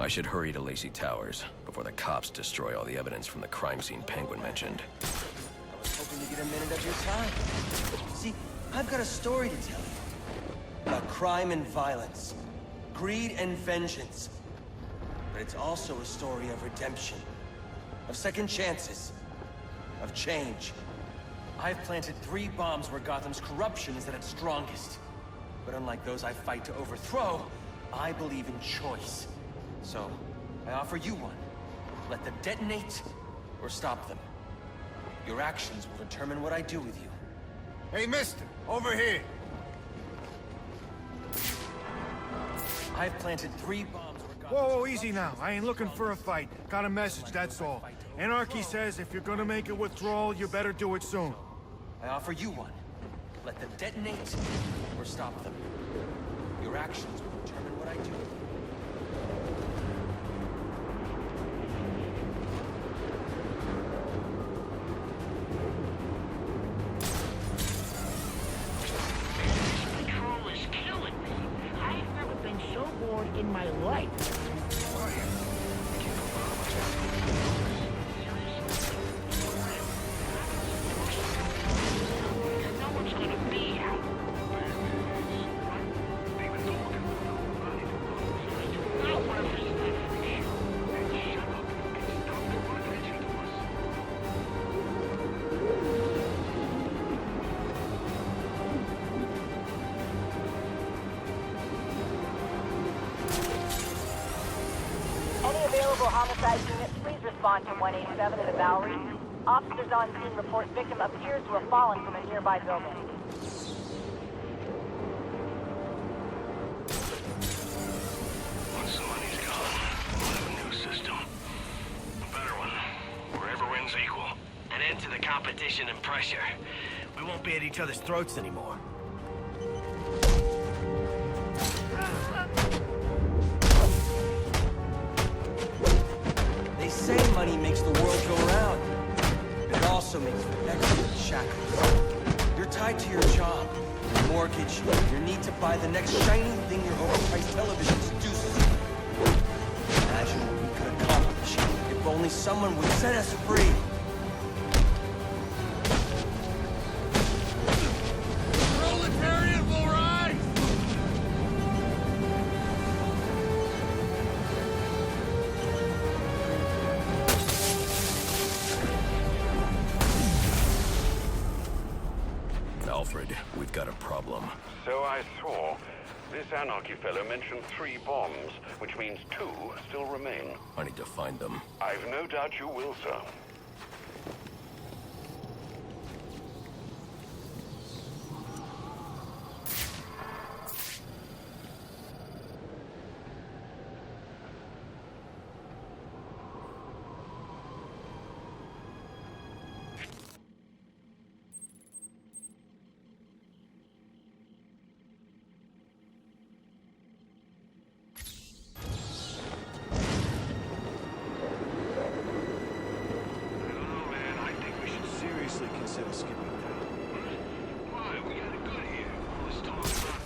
I should hurry to Lacey Towers before the cops destroy all the evidence from the crime scene Penguin mentioned. I was hoping to get a minute of your time. See, I've got a story to tell you. About crime and violence. Greed and vengeance. But it's also a story of redemption. Of second chances. Of change. I've planted 3 bombs where Gotham's corruption is at its strongest. But unlike those I fight to overthrow, I believe in choice. So, I offer you one. Let them detonate, or stop them. Your actions will determine what I do with you. Hey, mister, over here. I've planted 3 bombs where Gotham's Whoa, easy now. I ain't looking for a fight. Got a message, that's all. Anarchy says if you're gonna make a withdrawal, you better do it soon. I offer you one. Let them detonate, or stop them. Your actions will determine what I do with you. In my life. No one's gonna be out. Available homicide units, please respond to 187 at the Bowery. Officers on scene report victim appears to have fallen from a nearby building. Once the money's gone, we'll have a new system. A better one, where everyone's equal. An end to the competition and pressure. We won't be at each other's throats anymore. They say money makes the world go round. But it also makes the excellent shackles. You're tied to your job, your mortgage, your need to buy the next shiny thing your overpriced television seduces you. Imagine what we could accomplish if only someone would set us free. Proletariat will rise! Alfred, we've got a problem. So I saw. This anarchy fellow mentioned 3 bombs, which means 2 still remain. I need to find them. I've no doubt you will, sir. Consider skipping that. Why? We got it good here. All this talk about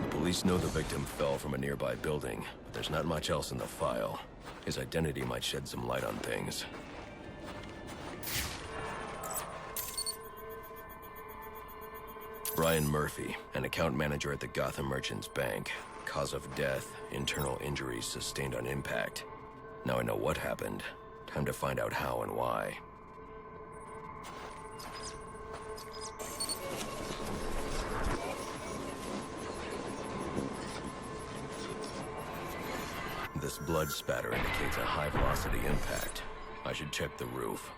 The police know the victim fell from a nearby building, but there's not much else in the file. His identity might shed some light on things. Brian Murphy, an account manager at the Gotham Merchants Bank. Cause of death, internal injuries sustained on impact. Now I know what happened. Time to find out how and why. This blood spatter indicates a high-velocity impact. I should check the roof.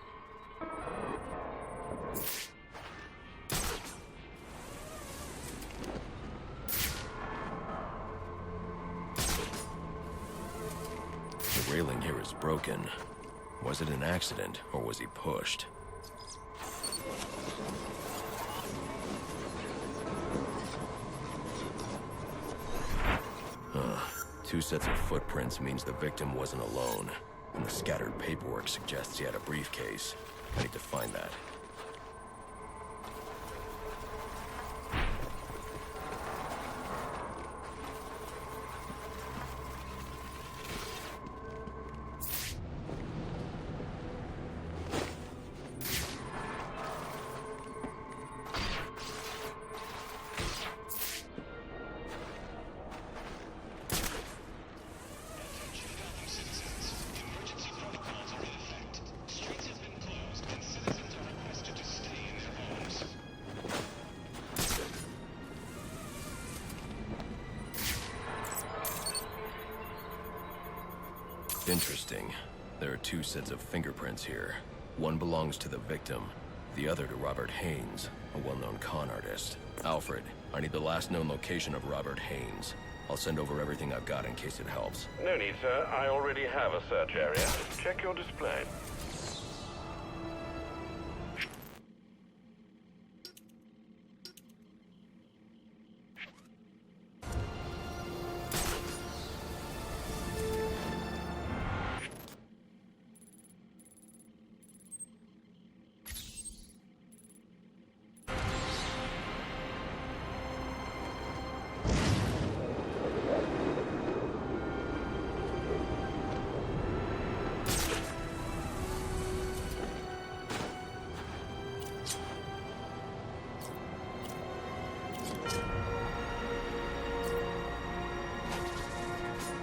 The railing here is broken. Was it an accident, or was he pushed? Two sets of footprints means the victim wasn't alone, and the scattered paperwork suggests he had a briefcase. I need to find that. Interesting. There are two sets of fingerprints here. One belongs to the victim, the other to Robert Haynes, a well-known con artist. Alfred, I need the last known location of Robert Haynes. I'll send over everything I've got in case it helps. No need, sir. I already have a search area. Check your display.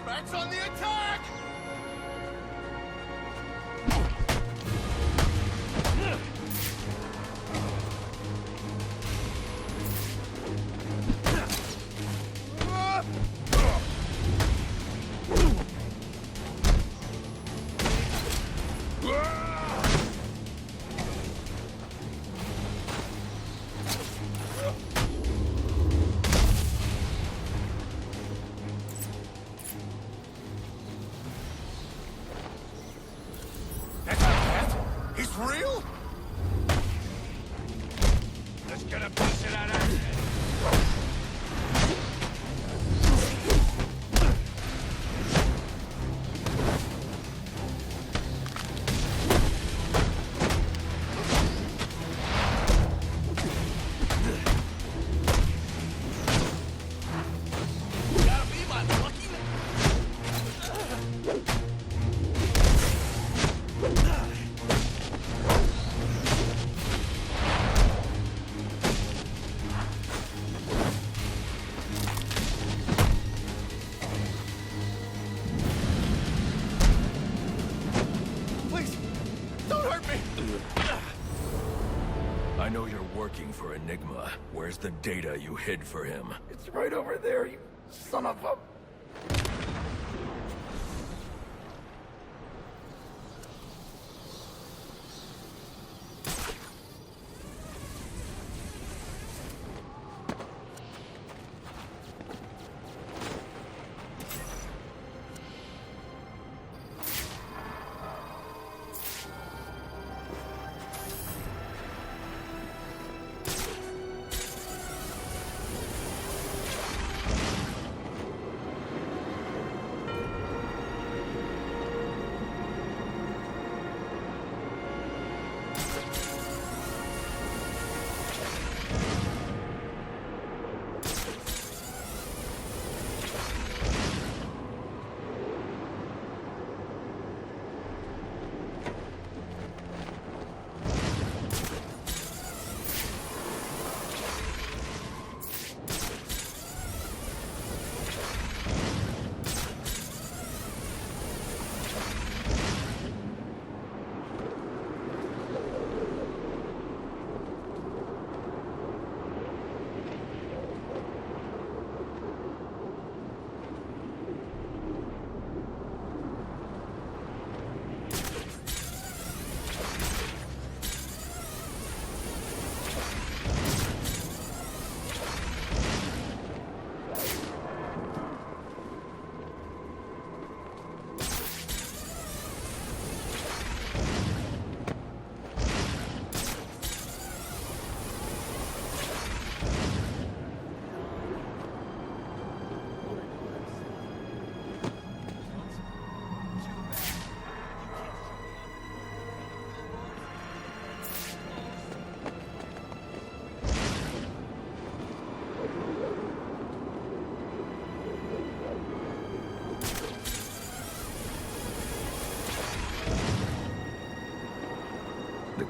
Bats on the attack! He's real? Let's get a piece of that action. I know you're working for Enigma. Where's the data you hid for him? It's right over there, you son of a...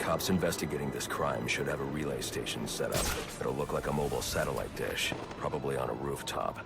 cops investigating this crime should have a relay station set up. It'll look like a mobile satellite dish, probably on a rooftop.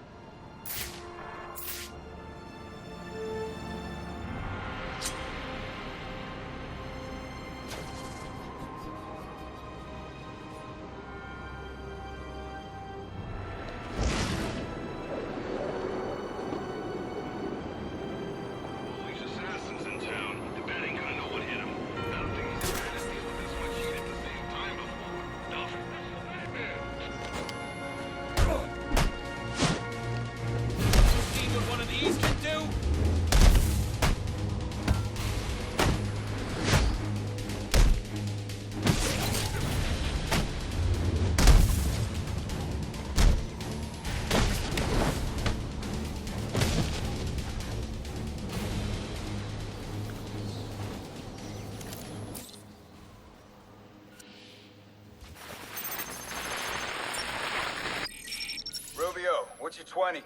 What's your 20?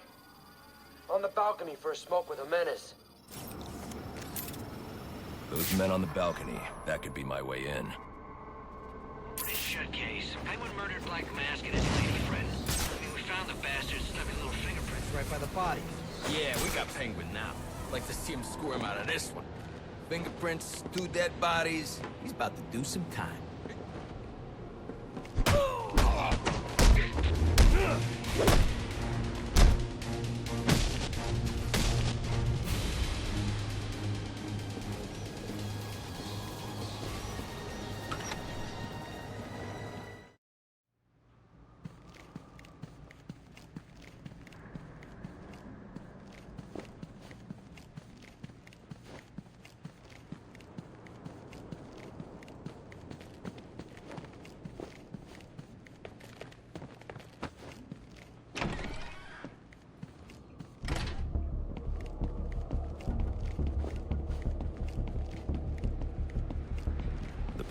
On the balcony for a smoke with a menace. Those men on the balcony, that could be my way in. Shut case. Penguin murdered Black Mask and his lady friend. I mean, we found the bastards, stuck his little fingerprints right by the body. Yeah, we got Penguin now. Like to see him squirm out of this one. Fingerprints, 2 dead bodies. He's about to do some time.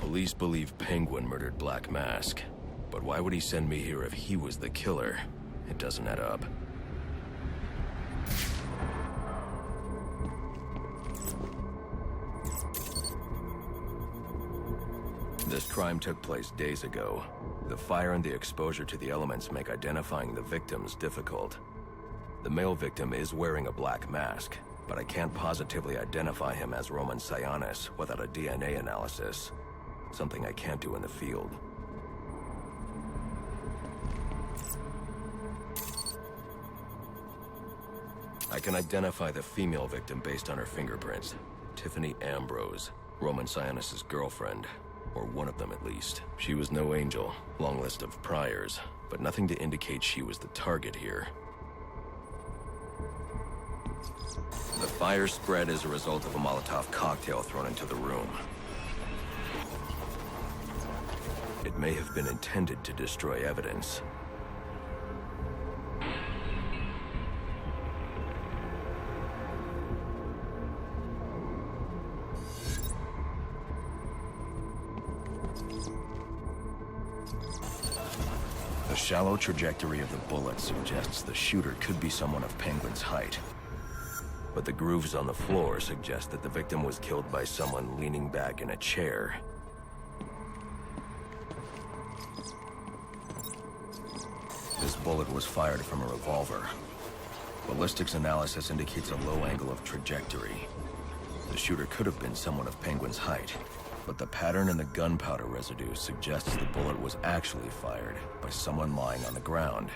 Police believe Penguin murdered Black Mask. But why would he send me here if he was the killer? It doesn't add up. This crime took place days ago. The fire and the exposure to the elements make identifying the victims difficult. The male victim is wearing a black mask, but I can't positively identify him as Roman Sionis without a DNA analysis. Something I can't do in the field. I can identify the female victim based on her fingerprints. Tiffany Ambrose, Roman Sionis' girlfriend. Or one of them at least. She was no angel, long list of priors, but nothing to indicate she was the target here. The fire spread as a result of a Molotov cocktail thrown into the room. It may have been intended to destroy evidence. The shallow trajectory of the bullet suggests the shooter could be someone of Penguin's height. But the grooves on the floor suggest that the victim was killed by someone leaning back in a chair. This bullet was fired from a revolver. Ballistics analysis indicates a low angle of trajectory. The shooter could have been someone of Penguin's height, but the pattern in the gunpowder residue suggests the bullet was actually fired by someone lying on the ground.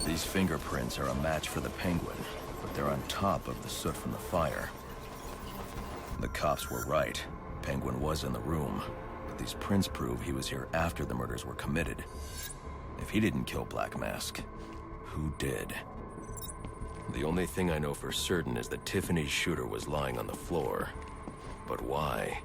These fingerprints are a match for the Penguin, but they're on top of the soot from the fire. The cops were right. Penguin was in the room, but these prints prove he was here after the murders were committed. If he didn't kill Black Mask, who did? The only thing I know for certain is that Tiffany's shooter was lying on the floor. But why?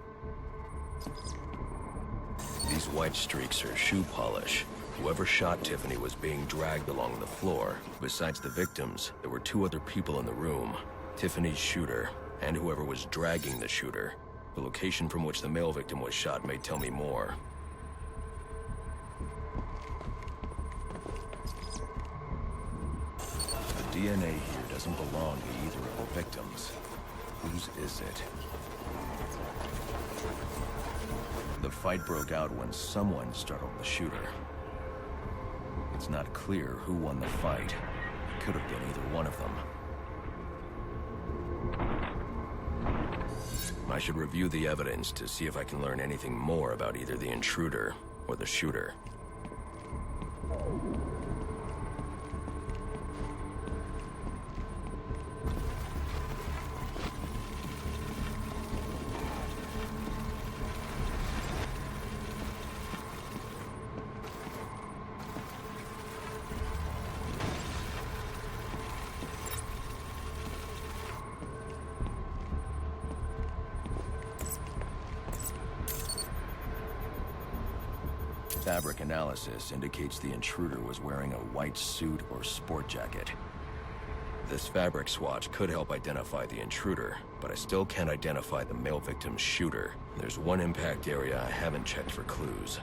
These white streaks are shoe polish. Whoever shot Tiffany was being dragged along the floor. Besides the victims, there were 2 other people in the room. Tiffany's shooter, and whoever was dragging the shooter. The location from which the male victim was shot may tell me more. The DNA here doesn't belong to either of the victims. Whose is it? The fight broke out when someone startled the shooter. It's not clear who won the fight. It could have been either one of them. I should review the evidence to see if I can learn anything more about either the intruder or the shooter. Fabric analysis indicates the intruder was wearing a white suit or sport jacket. This fabric swatch could help identify the intruder, but I still can't identify the male victim's shooter. There's one impact area I haven't checked for clues.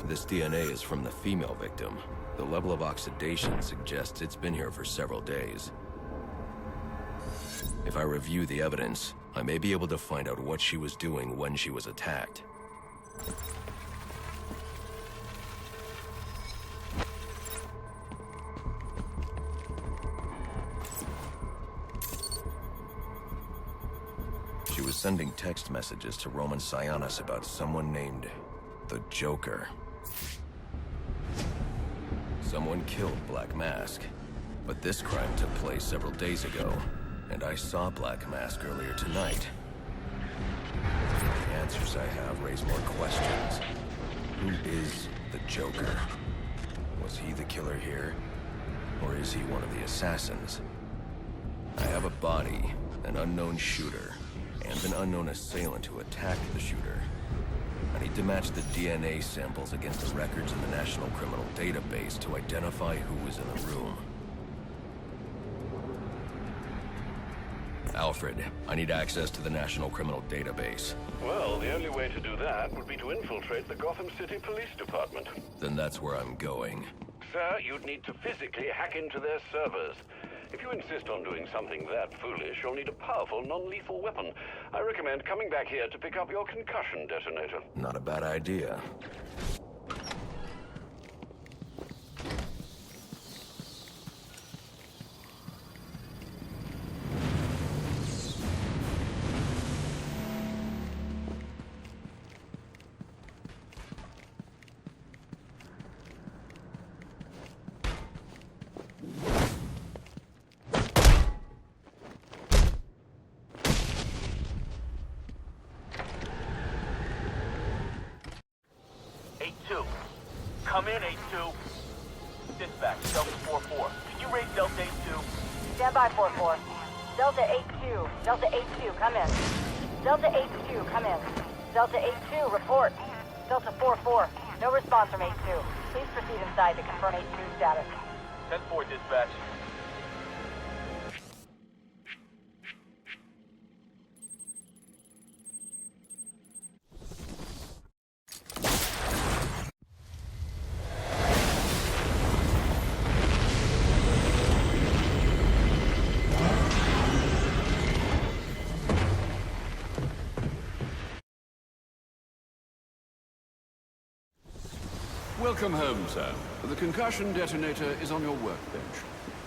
This DNA is from the female victim. The level of oxidation suggests it's been here for several days. If I review the evidence, I may be able to find out what she was doing when she was attacked. She was sending text messages to Roman Sionis about someone named the Joker. Someone killed Black Mask, but this crime took place several days ago, and I saw Black Mask earlier tonight. The answers I have raise more questions. Who is the Joker? Was he the killer here, or is he one of the assassins? I have a body, an unknown shooter, and an unknown assailant who attacked the shooter. I need to match the DNA samples against the records in the National Criminal Database to identify who was in the room. Alfred, I need access to the National Criminal Database. Well, the only way to do that would be to infiltrate the Gotham City Police Department. Then that's where I'm going. Sir, you'd need to physically hack into their servers. If you insist on doing something that foolish, you'll need a powerful, non-lethal weapon. I recommend coming back here to pick up your concussion detonator. Not a bad idea. Come in, 8-2. Dispatch, Delta 4-4. Can you raise Delta 8-2? Stand by, 4-4. Delta 8-2. Delta 8-2, come in. Delta 8-2, come in. Delta 8-2, report. Delta 4-4. No response from 8-2. Please proceed inside to confirm 8-2 status. 10-4, dispatch. Welcome home, sir. The concussion detonator is on your workbench.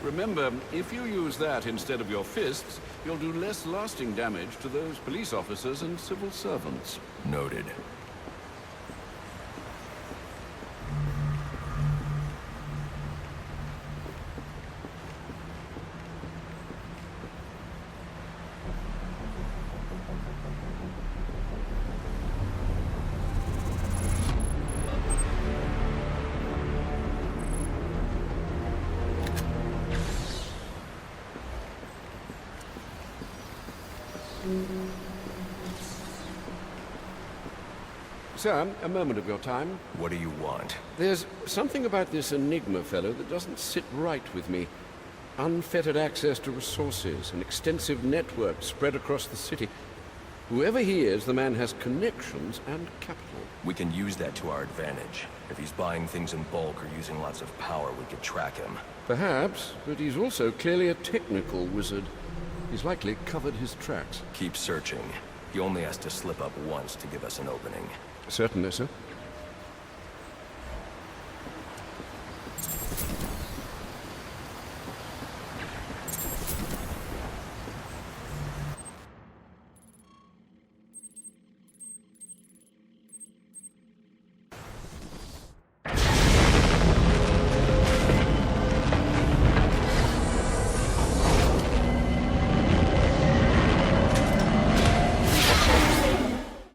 Remember, if you use that instead of your fists, you'll do less lasting damage to those police officers and civil servants. Noted. Sir, a moment of your time. What do you want? There's something about this Enigma fellow that doesn't sit right with me. unfettered access to resources, an extensive network spread across the city. Whoever he is, the man has connections and capital. We can use that to our advantage. If he's buying things in bulk or using lots of power, we could track him. Perhaps, but he's also clearly a technical wizard. He's likely covered his tracks. Keep searching. He only has to slip up once to give us an opening. Certainly, sir.